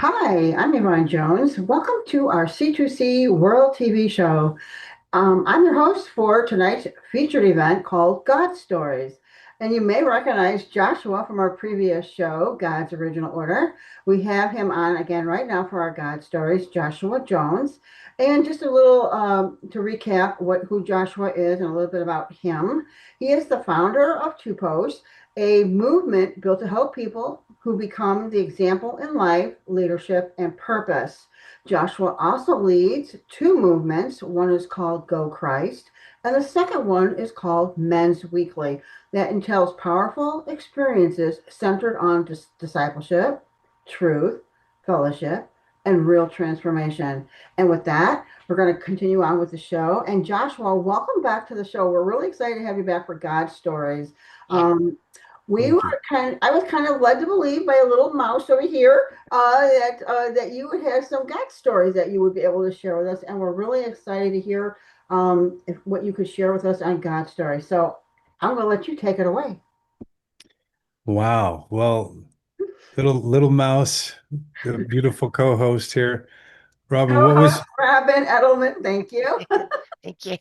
Hi, I'm Yvonne Jones. Welcome to our C2C World TV show. I'm your host for tonight's featured event called God Stories. And you may recognize Joshua from our previous show, God's Original Order. We have him on again right now for our God Stories, Joshua Jones. And just a little to recap who Joshua is and a little bit about him. He is the founder of TUPOS, a movement built to help people who become the example in life, leadership, and purpose. Joshua also leads two movements. One is called goChrist, and the second one is called Men's Weekly, that entails powerful experiences centered on discipleship, truth, fellowship, and real transformation. And with that, we're going to continue on with the show. And Joshua, welcome back to the show. We're really excited to have you back for God Stories. Yeah. Um, Thank you. I was kind of led to believe by a little mouse over here that you would have some God stories that you would be able to share with us, and we're really excited to hear what you could share with us on God stories. So I'm going to let you take it away. Wow. Well, little mouse, the beautiful co-host here. Robin, Co-host Robin Eddleman, thank you. thank you.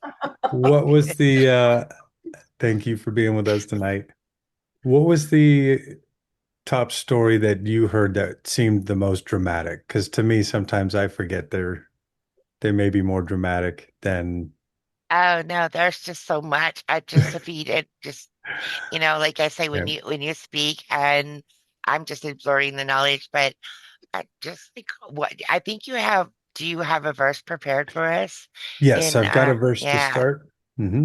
What was the thank you for being with us tonight. What was the top story that you heard that seemed the most dramatic? Because to me, sometimes I forget they may be more dramatic than Oh no, there's just so much. I just if you did just like I say yeah. when you speak and I'm just absorbing the knowledge, but I just think what I think you have do you have a verse prepared for us? Yes, In I've got a verse to yeah. start. Hmm.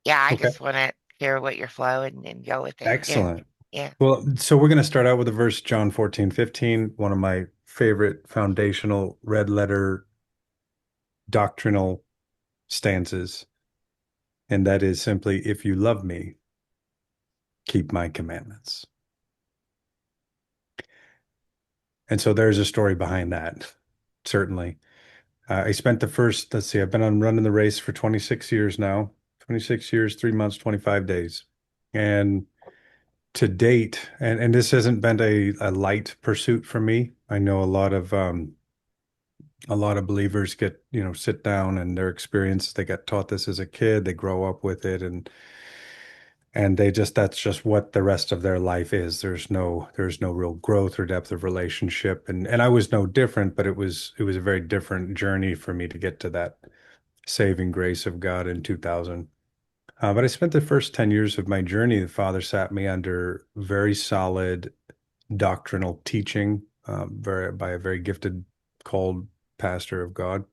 Yeah, I Okay. just wanna hear what your flow and go with it. Yeah. Excellent. Yeah. Well, so we're going to start out with a verse, John 14:15, one of my favorite foundational red letter doctrinal stanzas. And that is simply, if you love me, keep my commandments. And so there's a story behind that, certainly. I spent the first, let's see, I've been on running the race for 26 years now, 26 years, 3 months, 25 days. And to date, and this hasn't been a light pursuit for me. I know a lot of believers get, sit down and their experience, they got taught this as a kid, they grow up with it and they just that's just what the rest of their life is. There's no real growth or depth of relationship. And I was no different, but it was a very different journey for me to get to that saving grace of God in 2000. But I spent the first 10 years of my journey, the Father sat me under very solid doctrinal teaching, by a very gifted, called pastor of God.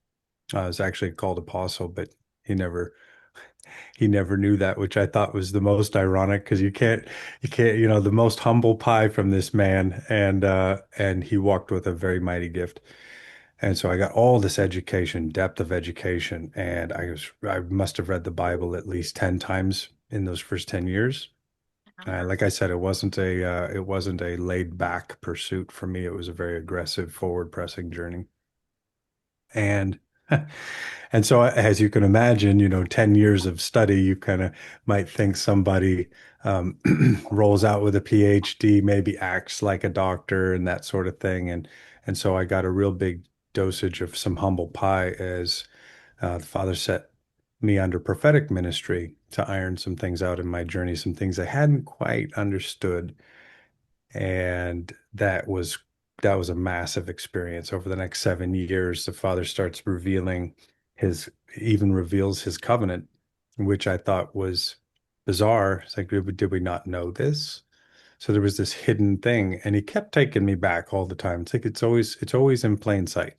Is actually called apostle, but he never he never knew that, which I thought was the most ironic because you can't, the most humble pie from this man, and he walked with a very mighty gift. And so I got all this education, depth of education, and I must have read the Bible at least 10 times in those first 10 years. Like I said, it wasn't a laid back pursuit for me. It was a very aggressive, forward pressing journey. And and so as you can imagine, 10 years of study, you kind of might think somebody um, rolls out with a PhD, maybe acts like a doctor and that sort of thing. And so I got a real big dosage of some humble pie as the Father set me under prophetic ministry to iron some things out in my journey, some things I hadn't quite understood. And that was a massive experience. Over the next 7 years, the Father starts revealing even reveals his covenant, which I thought was bizarre. It's like, did we not know this? So there was this hidden thing, and he kept taking me back all the time. It's like it's always in plain sight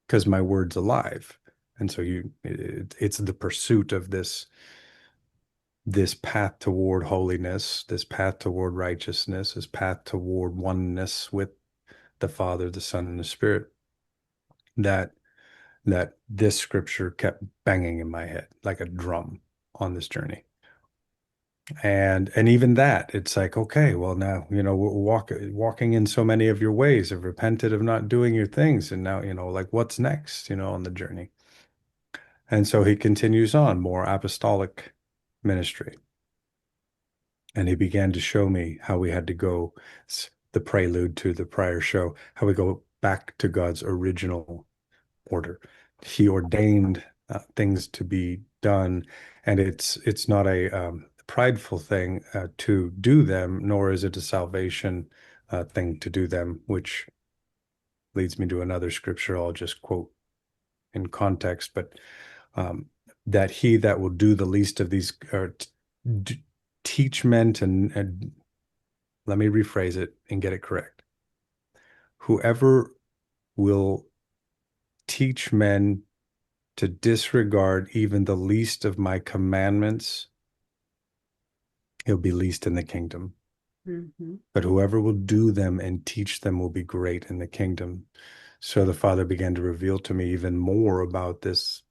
because my word's alive. And so it's the pursuit of this path toward holiness, this path toward righteousness, this path toward oneness with the Father, the Son, and the Spirit, that this scripture kept banging in my head like a drum on this journey. And even that, it's like, okay, well now, we're walking in so many of your ways, have repented of not doing your things, and now, like what's next, on the journey. And so he continues on, more apostolic ministry. And he began to show me how we had to go, the prelude to the prior show, how we go back to God's original order. He ordained things to be done, and it's not a prideful thing to do them, nor is it a salvation thing to do them, which leads me to another scripture I'll just quote in context, but um, that he that will do the least of these, or teach men to, let me rephrase it and get it correct. Whoever will teach men to disregard even the least of my commandments, he'll be least in the kingdom. Mm-hmm. But whoever will do them and teach them will be great in the kingdom. So the Father began to reveal to me even more about this,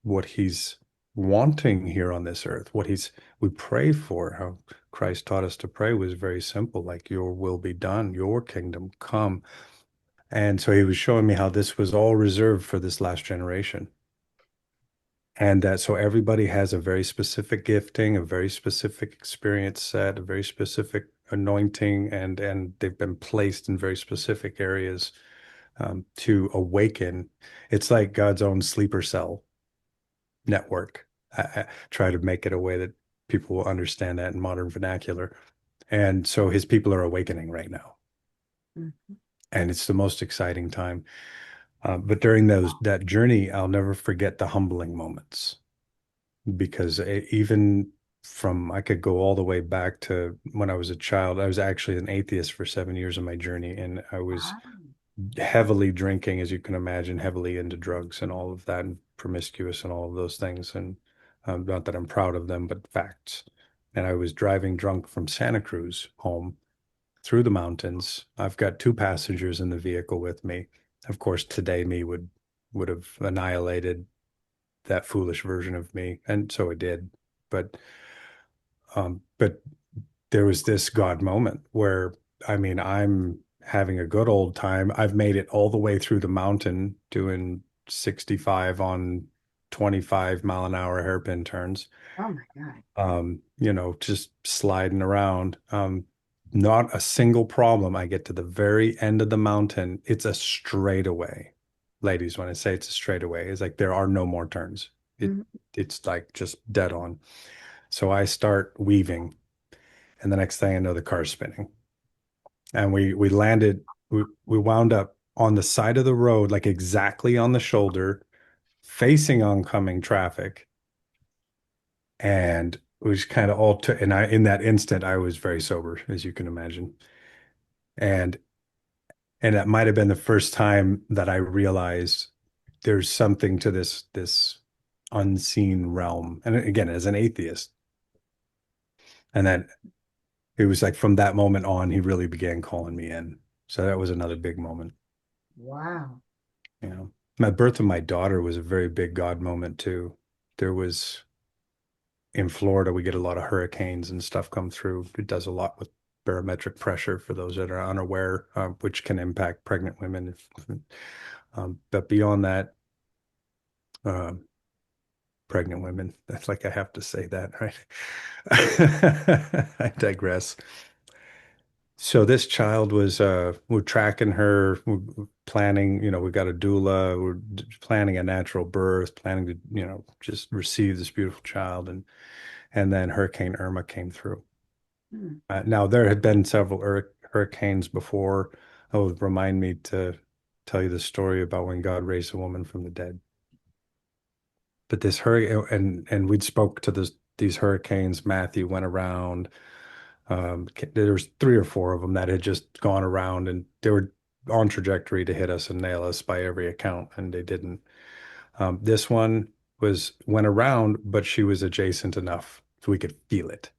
what he's wanting here on this earth, we pray for. How Christ taught us to pray was very simple, like, your will be done, your kingdom come. And so he was showing me how this was all reserved for this last generation. And that so everybody has a very specific gifting, a very specific experience set, a very specific anointing, and they've been placed in very specific areas to awaken. It's like God's own sleeper cell network. I try to make it a way that people will understand that in modern vernacular. And so his people are awakening right now. Mm-hmm. And it's the most exciting time. But during that journey, I'll never forget the humbling moments, because even I could go all the way back to when I was a child. I was actually an atheist for 7 years of my journey, and I was Wow. heavily drinking, as you can imagine, heavily into drugs and all of that, and promiscuous and all of those things. And not that I'm proud of them, but facts. And I was driving drunk from Santa Cruz home through the mountains. I've got two passengers in the vehicle with me. Of course, today me would have annihilated that foolish version of me, and so it did. But there was this God moment where, I mean, I'm having a good old time. I've made it all the way through the mountain doing 65 on 25-mile-an-hour hairpin turns. Oh my God. Just sliding around. Not a single problem. I get to the very end of the mountain. It's a straightaway. Ladies, when I say it's a straightaway, it's like there are no more turns. Mm-hmm. It's like just dead on. So I start weaving, and the next thing I know, the car's spinning. And we landed, we wound up on the side of the road, like exactly on the shoulder, facing oncoming traffic. And we just kind of and in that instant, I was very sober, as you can imagine. And that might have been the first time that I realized there's something to this unseen realm. And again, as an atheist, and then it was like from that moment on, he really began calling me in. So that was another big moment. Wow. My birth of my daughter was a very big God moment too. There was, in Florida, we get a lot of hurricanes and stuff come through. It does a lot with barometric pressure, for those that are unaware, which can impact pregnant women. But beyond that, pregnant women, that's like, I have to say that, right? I digress. So this child was, we're tracking her, we're planning, we've got a doula, we're planning a natural birth, planning to, just receive this beautiful child. And then Hurricane Irma came through. Mm. Now, there had been several hurricanes before. Oh, remind me to tell you the story about when God raised a woman from the dead. But this hurricane, and we'd spoke to these hurricanes. Matthew went around. There was 3 or 4 of them that had just gone around, and they were on trajectory to hit us and nail us by every account, and they didn't. This one went around, but she was adjacent enough so we could feel it.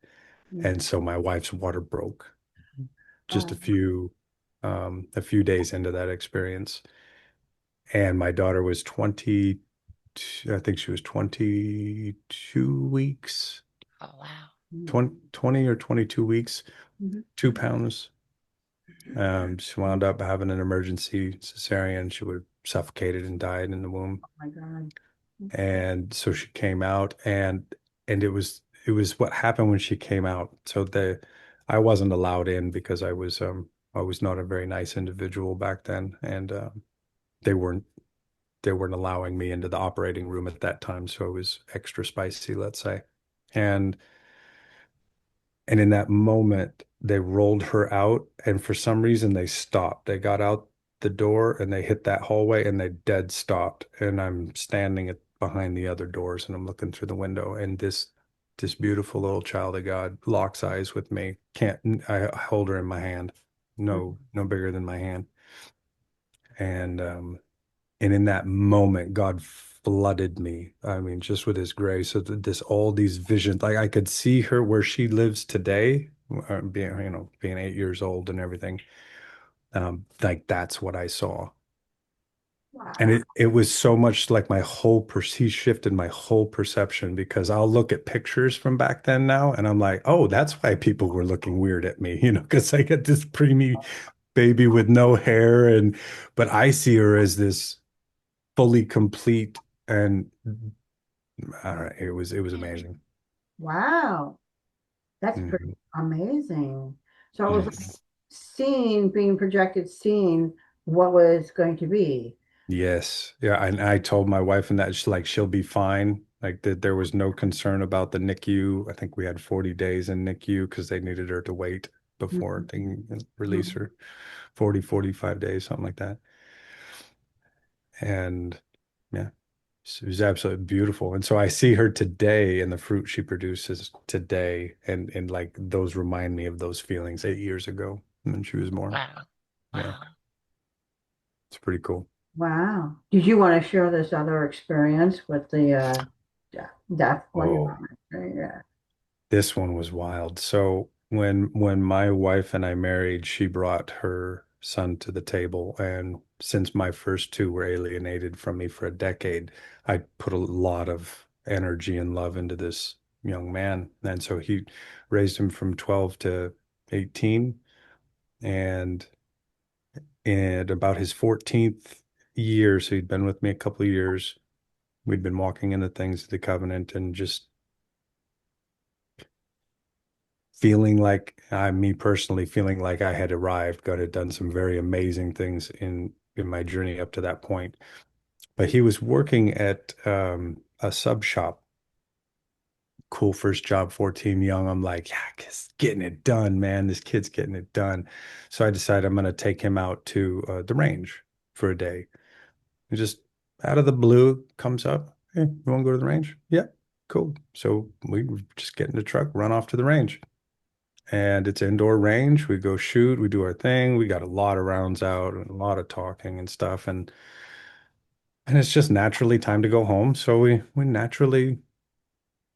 Mm. And so my wife's water broke just Oh. a few days into that experience. And my daughter was 20, I think she was 22 weeks, Oh, wow. 20 or 22 weeks, Mm-hmm. 2 pounds. She wound up having an emergency cesarean. She would have suffocated and died in the womb. Oh my God. And so she came out, and it was what happened when she came out. So I wasn't allowed in because I was I was not a very nice individual back then, and they weren't they weren't allowing me into the operating room at that time, so it was extra spicy, let's say. And and in that moment, they rolled her out, and for some reason they stopped. They got out the door and they hit that hallway and they dead stopped. And I'm standing behind the other doors and I'm looking through the window, and this beautiful little child of God locks eyes with me. Can't I hold her in my hand? No bigger than my hand. And and in that moment, God flooded me. I mean, just with his grace. So this, all these visions, like I could see her where she lives today, being, being 8 years old and everything. Like that's what I saw. And Wow. it was so much like he shifted my whole perception, because I'll look at pictures from back then now and I'm like, oh, that's why people were looking weird at me, because I get this preemie baby with no hair, but I see her as this fully complete, and all right, it was amazing. Wow. That's pretty Mhm. amazing. So it was like Mhm. being projected, seeing what was going to be. Yes, yeah, and I told my wife and that she'll be fine. Like that, there was no concern about the NICU. I think we had 40 days in NICU because they needed her to wait before Mhm. they can release Mhm. her. 45 days, something like that. And yeah, it was absolutely beautiful. And so I see her today and the fruit she produces today, and like those remind me of those feelings 8 years ago when she was born. Wow. Yeah, Wow. it's pretty cool. Wow. Did you want to share this other experience with the death one you Oh, were mentioning? Yeah. this one was wild. So when my wife and I married, she brought her son to the table, and since my first two were alienated from me for a decade, I put a lot of energy and love into this young man. And so he raised him from 12 to 18, and in about his 14th year, so he'd been with me a couple of years, we'd been walking in the things of the covenant and just feeling like me personally feeling like I had arrived. God had done some very amazing things in my journey up to that point. But he was working at a sub shop. Cool first job, 14, young. I'm like, yeah, getting it done, man. This kid's getting it done. So I decided I'm going to take him out to the range for a day. And just out of the blue comes up, hey, you want to go to the range? Yeah, cool. So we just get in the truck, run off to the range. And it's indoor range. We go shoot, we do our thing. We got a lot of rounds out and a lot of talking and stuff. And it's just naturally time to go home. So we naturally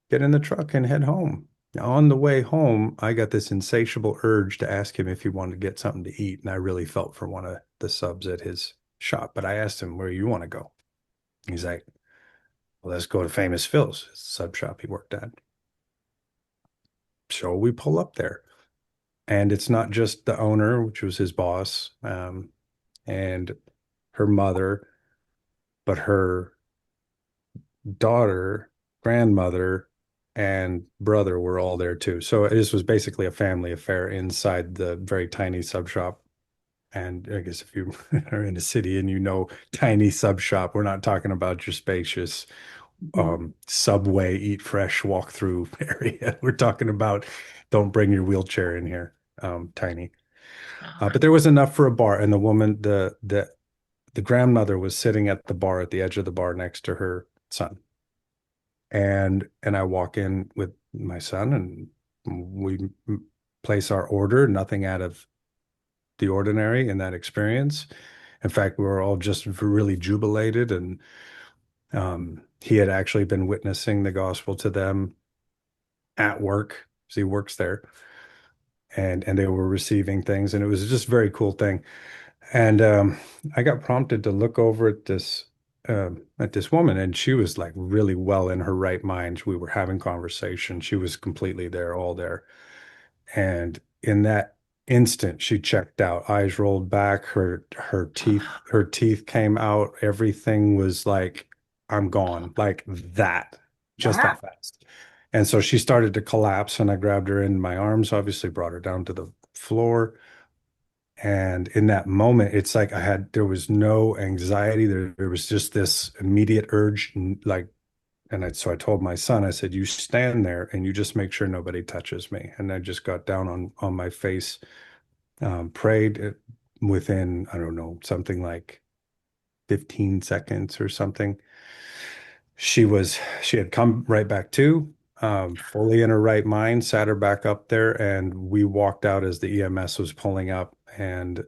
get in the truck and head home. Now, on the way home, I got this insatiable urge to ask him if he wanted to get something to eat. And I really felt for one of the subs at his shop. But I asked him, where you want to go? He's like, well, let's go to Famous Phil's, it's a sub shop he worked at. So we pull up there. And it's not just the owner, which was his boss, and her mother, but her daughter, grandmother, and brother were all there too. So this was basically a family affair inside the very tiny sub shop. And I guess if you are in a city and tiny sub shop, we're not talking about your spacious Mhm. subway, eat fresh, walk through area. We're talking about don't bring your wheelchair in here. Tiny. Uh-huh. But there was enough for a bar, and the woman, the grandmother was sitting at the bar, at the edge of the bar next to her son. And I walk in with my son, and we place our order, nothing out of the ordinary in that experience. In fact, we were all just really jubilated, and he had actually been witnessing the gospel to them at work, because he works there, and they were receiving things, and it was just a very cool thing. And I got prompted to look over at this woman, and she was like really well in her right mind. We were having conversation. She was completely there, all there. And in that instant, she checked out, eyes rolled back, her teeth came out. Everything was like, I'm gone, like that, just Wow. that fast. And so she started to collapse, and I grabbed her in my arms, obviously brought her down to the floor. And in that moment, it's like there was no anxiety. There was just this immediate urge, like, so I told my son, I said, you stand there and you just make sure nobody touches me. And I just got down on my face, prayed within, I don't know, something like 15 seconds or something. She had come right back to, fully in her right mind, sat her back up there, and we walked out as the EMS was pulling up. And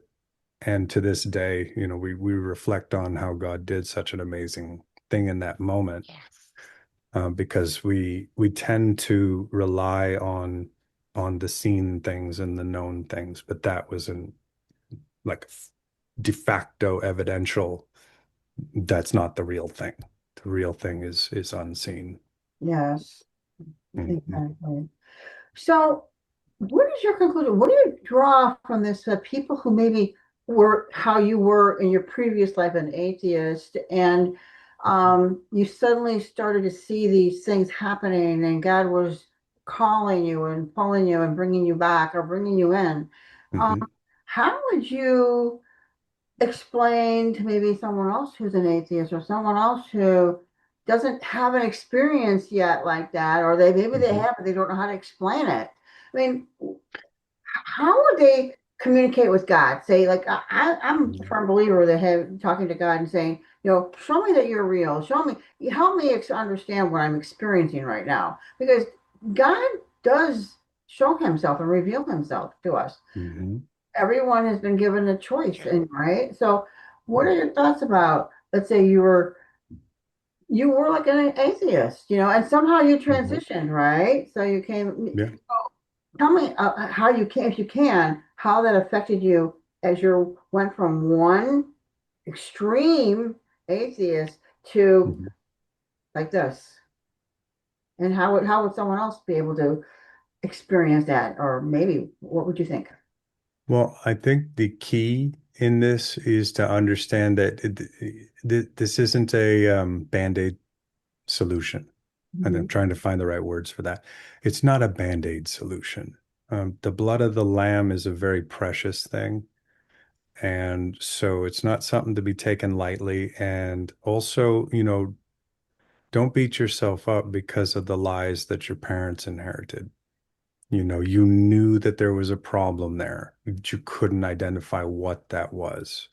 to this day, we reflect on how God did such an amazing thing in that moment, Yes. because we tend to rely on the seen things and the known things, but that was in like de facto evidential. That's not the real thing. The real thing is unseen. Yes, Mhm. exactly. So, what is your conclusion? What do you draw from this? People who maybe were how you were in your previous life, an atheist, and you suddenly started to see these things happening, and God was calling you and pulling you and bringing you back or bringing you in. Um, Mhm. how would you explain to maybe someone else who's an atheist or someone else who doesn't have an experience yet like that, or maybe they Mhm. have, but they don't know how to explain it? I mean, how would they communicate with God? Say, like, I'm a Mhm. firm believer that have talking to God and saying, show me that you're real. Show me, help me understand what I'm experiencing right now. Because God does show himself and reveal himself to us. Mhm. Everyone has been given a choice, True. and right. So, what are your thoughts about? Let's say you were like an atheist, and somehow you Mhm. transitioned, right? So you came. Yeah. Tell me how you can, if you can, how that affected you as you went from one extreme atheist to Mhm. like this, and how would someone else be able to experience that, or maybe what would you think? Well, I think the key in this is to understand that this isn't a Band-Aid solution. And I'm Mhm. trying to find the right words for that. It's not a Band-Aid solution. The blood of the lamb is a very precious thing. And so it's not something to be taken lightly. And also, don't beat yourself up because of the lies that your parents inherited. You knew that there was a problem there, but you couldn't identify what that was.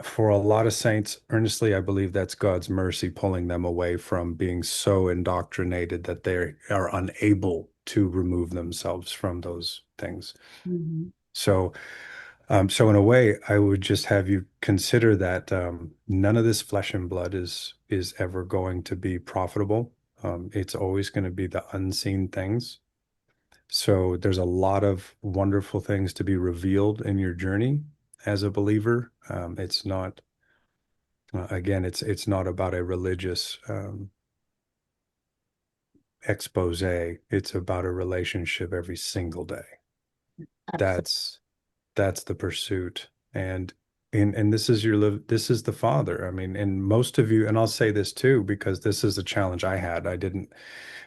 For a lot of saints, earnestly, I believe that's God's mercy pulling them away from being so indoctrinated that they are unable to remove themselves from those things. Mhm. So, so in a way, I would just have you consider that none of this flesh and blood is ever going to be profitable. It's always going to be the unseen things. So there's a lot of wonderful things to be revealed in your journey as a believer. It's not, again, it's not about a religious expose. It's about a relationship every single day. Absolutely. That's the pursuit. And this is the Father. I mean, and most of you, and I'll say this too, because this is a challenge I had. I didn't,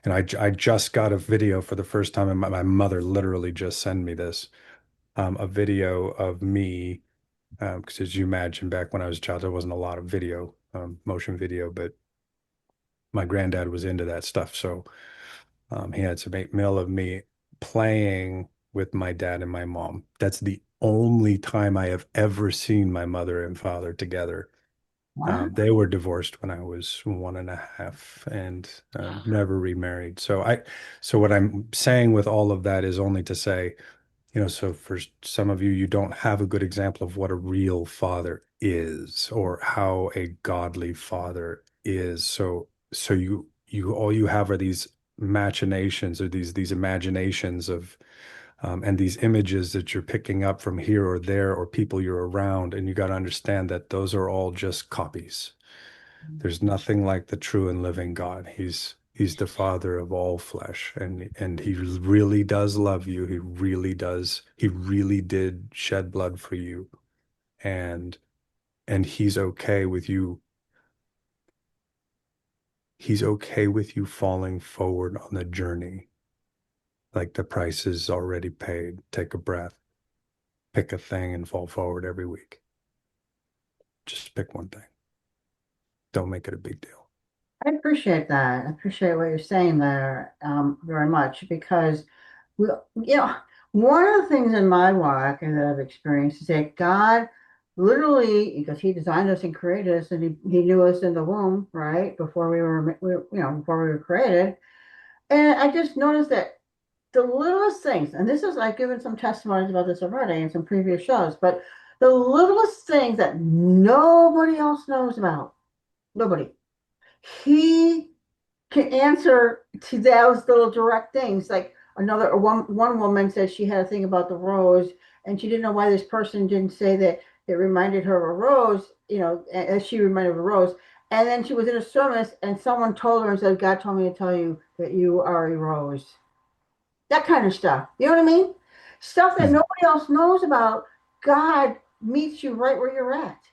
and I just got a video for the first time, and my mother literally just sent me this, a video of me, because as you imagine, back when I was a child, there wasn't a lot of video, motion video, but my granddad was into that stuff. So he had some 8 mil of me playing with my dad and my mom. That's the only time I have ever seen my mother and father together. Wow. They were divorced when I was 1.5 and never remarried. So what I'm saying with all of that is only to say, so for some of you, you don't have a good example of what a real father is or how a godly father is. So you all you have are these machinations or these imaginations of and these images that you're picking up from here or there or people you're around, and you got to understand that those are all just copies. There's nothing like the true and living God. He's the father of all flesh, and he really does love you. He really does. He really did shed blood for you, and he's okay with you. He's okay with you falling forward on the journey. Like the price is already paid. Take a breath. pick a thing and fall forward every week. Just pick one thing. Don't make it a big deal. I appreciate that. I appreciate what you're saying there very much because we, you know, one of the things in my walk and that I've experienced is that God literally, because He designed us and created us, and He knew us in the womb, right, before before we were created. And I just noticed that the littlest things, and this is, I've given some testimonies about this already in some previous shows, but the littlest things that nobody else knows about, nobody, He can answer to those little direct things. Like one woman said she had a thing about the rose, and she didn't know why this person didn't say that it reminded her of a rose, as she reminded of a rose. And then she was in a service, and someone told her and said, "God told me to tell you that you are a rose." That kind of stuff. You know what I mean? Stuff that Mhm. nobody else knows about. God meets you right where you're at.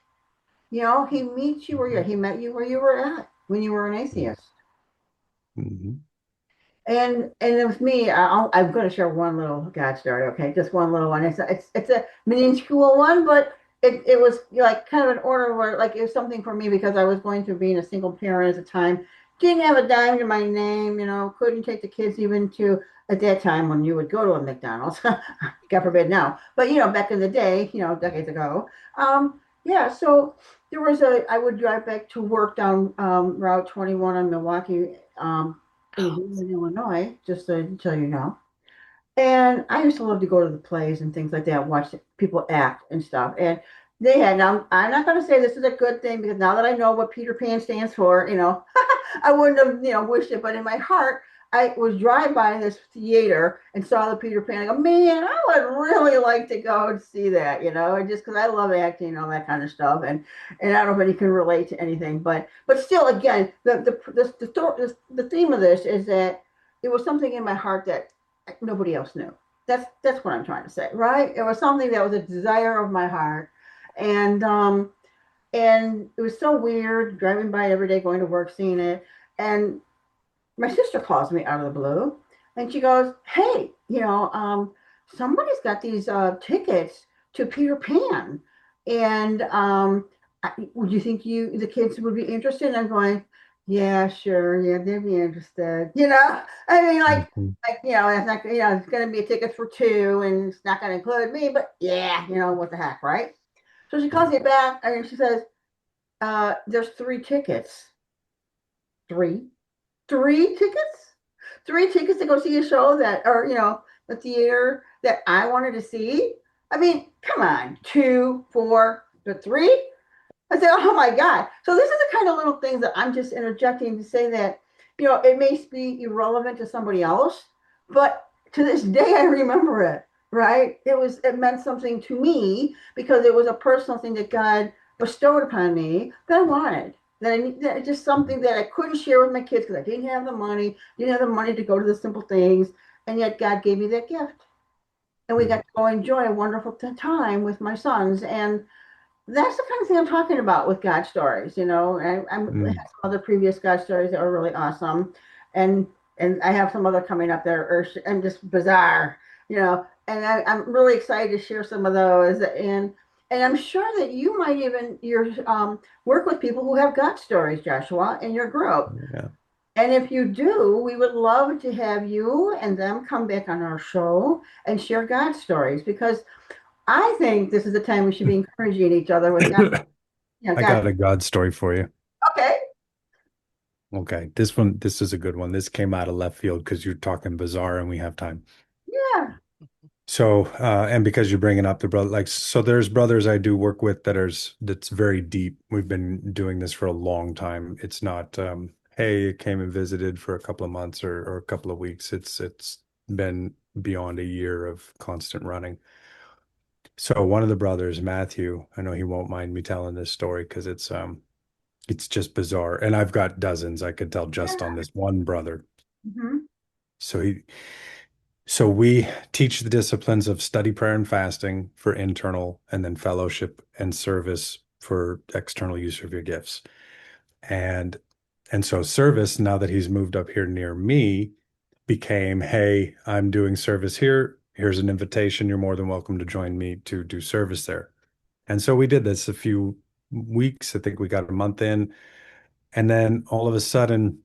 He meets you where you're. He met you where you were at when you were an atheist. Mhm. And with me, I'm going to share one little God story. Okay, just one little one. It's a minuscule one, but it was like kind of an order where like it was something for me because I was going through being a single parent at the time. Didn't have a dime to my name. Couldn't take the kids even to at that time when you would go to a McDonald's. God forbid now, but back in the day, decades ago. Yeah, so there was I would drive back to work down Route 21 on Milwaukee. In Illinois, just so you know. And I used to love to go to the plays and things like that, watch people act and stuff. And they had, now I'm not going to say this is a good thing because now that I know what Peter Pan stands for, I wouldn't have, wished it. But in my heart, I was drive by this theater and saw the Peter Pan. I go, man, I would really like to go and see that, just because I love acting and all that kind of stuff. And I don't know if any can relate to anything, but still, again, the theme of this is that it was something in my heart that nobody else knew. That's what I'm trying to say, right? It was something that was a desire of my heart, and it was so weird driving by every day, going to work, seeing it. And my sister calls me out of the blue, and she goes, "Hey, somebody's got these tickets to Peter Pan, and would you think the kids would be interested?" And I'm going, "Yeah, sure, yeah, they'd be interested." I mean, Mhm. it's not, it's going to be a ticket for two, and it's not going to include me, but yeah, what the heck, right? So she calls Right. me back, and she says, "There's three tickets, three." Three tickets? Three tickets to go see a show that, or, the theater that I wanted to see? I mean, come on, two, four, but three? I said, oh my God. So this is the kind of little things that I'm just interjecting to say that, it may be irrelevant to somebody else, but to this day I remember it, right? It meant something to me because it was a personal thing that God bestowed upon me that I wanted. That just something that I couldn't share with my kids because I didn't have the money to go to the simple things, and yet God gave me that gift, and we got Mhm. to go enjoy a wonderful time with my sons, and that's the kind of thing I'm talking about with God stories. I have Mm. some other previous God stories that are really awesome, and I have some other coming up that are and just bizarre. And I'm really excited to share some of those, and I'm sure that you might even work with people who have God stories, Joshua, in your group. Yeah. And if you do, we would love to have you and them come back on our show and share God stories because I think this is the time we should be encouraging each other with God. I God. got a God story for you. Okay. Okay. This is a good one. This came out of left field because you're talking bizarre and we have time. Yeah. So, and because you're bringing up the brother, like, so there's brothers I do work with that's very deep. We've been doing this for a long time. It's not, hey, it came and visited for a couple of months or a couple of weeks. It's been beyond a year of constant running. So one of the brothers, Matthew, I know he won't mind me telling this story because it's just bizarre. And I've got dozens I could tell just on Yeah. this one brother. Hmm. So so we teach the disciplines of study, prayer, and fasting for internal, and then fellowship and service for external use of your gifts. And so service, now that he's moved up here near me, became, hey, I'm doing service here. here's an invitation. You're more than welcome to join me to do service there. And so we did this a few weeks. I think we got a month in. And then all of a sudden,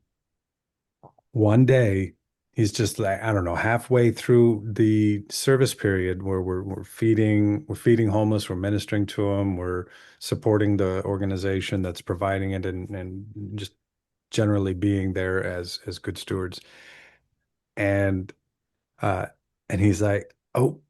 one day, he's just like, I don't know, halfway through the service period where we're feeding homeless, we're ministering to them, we're supporting the organization that's providing it, and just generally being there as good stewards. And uh and he's like, oh,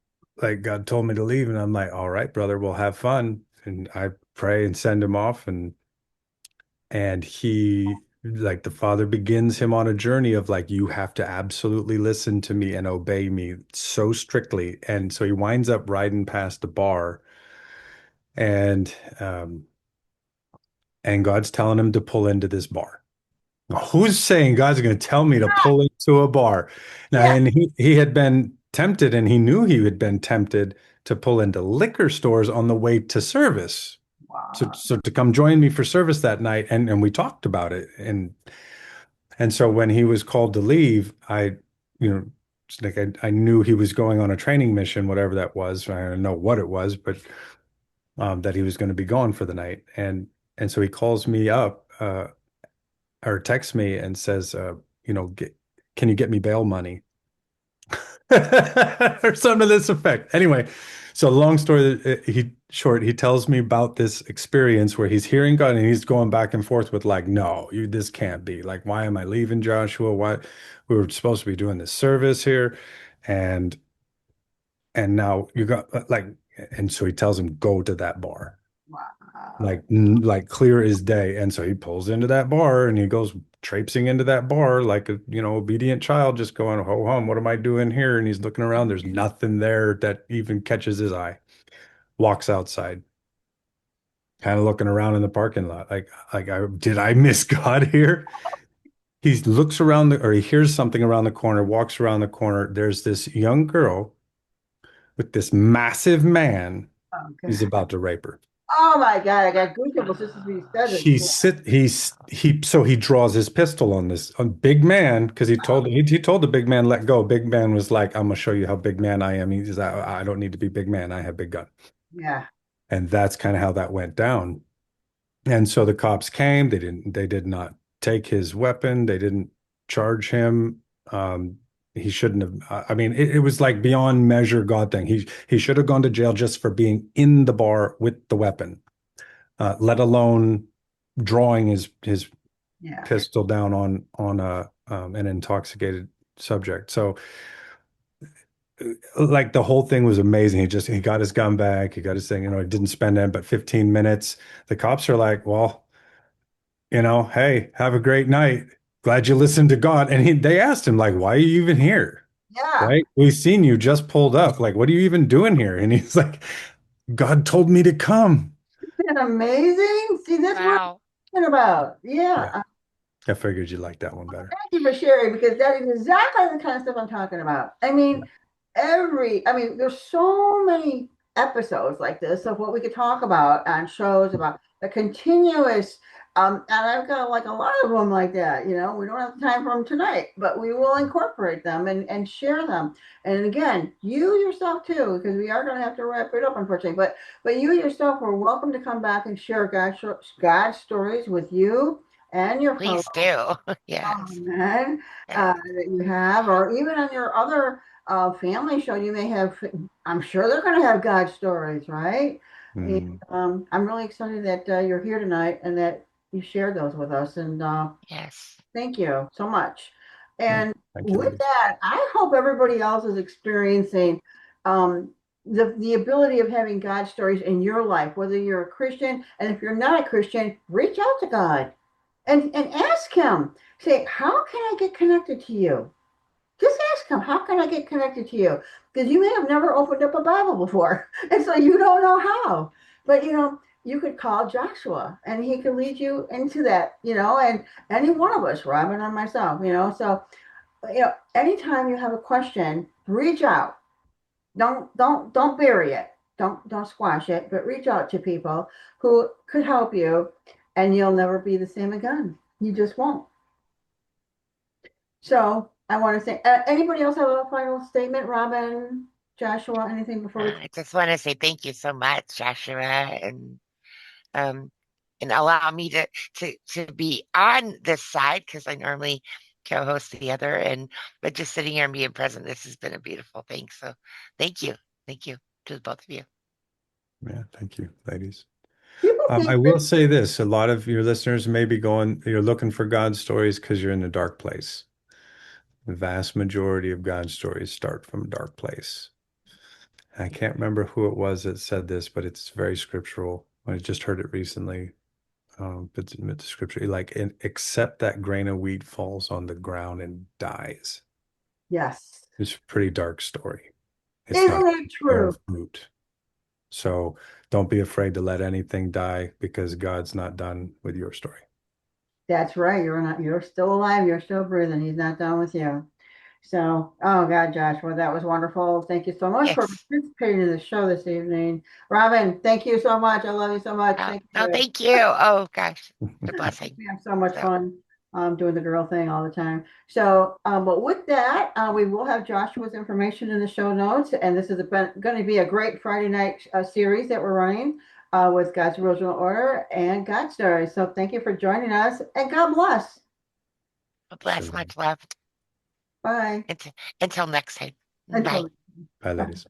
like God told me to leave. And I'm like, all right, brother, we'll have fun. And I pray and send him off, and he, like, the father begins him on a journey of like, you have to absolutely listen to me and obey me so strictly. And so he winds up riding past the bar, and um and God's telling him to pull into this bar. Who's saying God's going to tell me to pull into a bar? Now, Yeah. and he had been tempted, and he knew he had been tempted to pull into liquor stores on the way to service. Wow. So to come join me for service that night, and we talked about it, and so when he was called to leave, you know, it's like I knew he was going on a training mission, whatever that was. I don't know what it was, but that he was going to be gone for the night, and so he calls me up, or texts me and says, can you get me bail money? Or something to this effect. Anyway, so long story he tells me about this experience where he's hearing God, and he's going back and forth with like, no, this can't be. Like, why am I leaving, Joshua? Why we were supposed to be doing this service here, and now you got like, and so he tells him, go to that bar. Wow. Like clear as day. And so he pulls into that bar, and he goes traipsing into that bar like a, obedient child, just going, ho hum, what am I doing here? And he's looking around. There's nothing there that even catches his eye. Walks outside, kind of looking around in the parking lot, like did I miss God here? He looks around or he hears something around the corner, walks around the corner. There's this young girl with this massive man. Okay. He's about to rape her. Oh my God, I got goosebumps just as we said it. So he draws his pistol on this big man, because he told the big man, let go. Big man was like, I'm gonna show you how big man I am. He's like, I don't need to be big man, I have big gun. Yeah. And that's kind of how that went down. And so the cops came. They did not take his weapon. They didn't charge him. He shouldn't have. I mean, it was like beyond measure God thing. He should have gone to jail just for being in the bar with the weapon, let alone drawing his Yeah. pistol down on an intoxicated subject. So like the whole thing was amazing. He got his gun back. He got his thing. He didn't spend it but 15 minutes. The cops are like, well, hey, have a great night. Glad you listened to God. And they asked him, like, why are you even here? Yeah. Right? We've seen you just pulled up. Like, what are you even doing here? And he's like, God told me to come. Isn't it amazing? See, that's what Wow. I'm talking about. Yeah. Yeah. I figured you'd like that one better. Thank you for sharing, because that is exactly the kind of stuff I'm talking about. I mean, there's so many episodes like this of what we could talk about on shows about the continuous, and I've got like a lot of them like that. We don't have time for them tonight, but we will incorporate them and share them. And again, you yourself too, because we are going to have to wrap it up, unfortunately. But you yourself are welcome to come back and share God stories with you and your fellow Please do. Yes. men Yes. that you have, or even on your other family show, you may have. I'm sure they're going to have God stories, right? And, Mm. I'm really excited that you're here tonight and that you shared those with us. And Yes. thank you so much. Yeah. And Thank you, with ladies. that, I hope everybody else is experiencing um, the ability of having God stories in your life, whether you're a Christian, and if you're not a Christian, reach out to God and ask him. Say, how can I get connected to you? Just ask him, how can I get connected to you? Because you may have never opened up a Bible before, and so you don't know how. But you could call Joshua, and he could lead you into that. And any one of us, Robin or myself. So anytime you have a question, reach out. Don't bury it. Don't squash it, but reach out to people who could help you, and you'll never be the same again. You just won't. So I want to say, anybody else have a final statement, Robin? Joshua, anything before we? I just want to say thank you so much, Joshua, um and allow me to be on this side because I normally co-host the other, but just sitting here and being present, this has been a beautiful thing. So thank you. Thank you to both of you. Yeah, thank you, ladies. People I think will say this, a lot of your listeners may be you're looking for God's stories because you're in a dark place. The vast majority of God's stories start from a dark place. I can't remember who it was that said this, but it's very scriptural. I just heard it recently. But in the scripture, like, except that grain of wheat falls on the ground and dies. yes. It's a pretty dark story. It's not Isn't going it to bear true? fruit. So don't be afraid to let anything die because God's not done with your story. That's right. You're not, you're still alive. You're still breathing. He's not done with you. So, oh God, Joshua, that was wonderful. Thank you so much for Yes. participating in the show this evening. Robin, thank you so much. I love you so much. Thank No, you. thank you. Oh gosh, it's a blessing. We have so much So fun doing the girl thing all the time. So, but with that, we will have Joshua's information in the show notes. And this is going to be a great Friday night series that we're running with God's Original Order and God Stories. So thank you for joining us and God bless. bless, Shalom. much love. Bye. Until next time. Bye. Until Bye, ladies.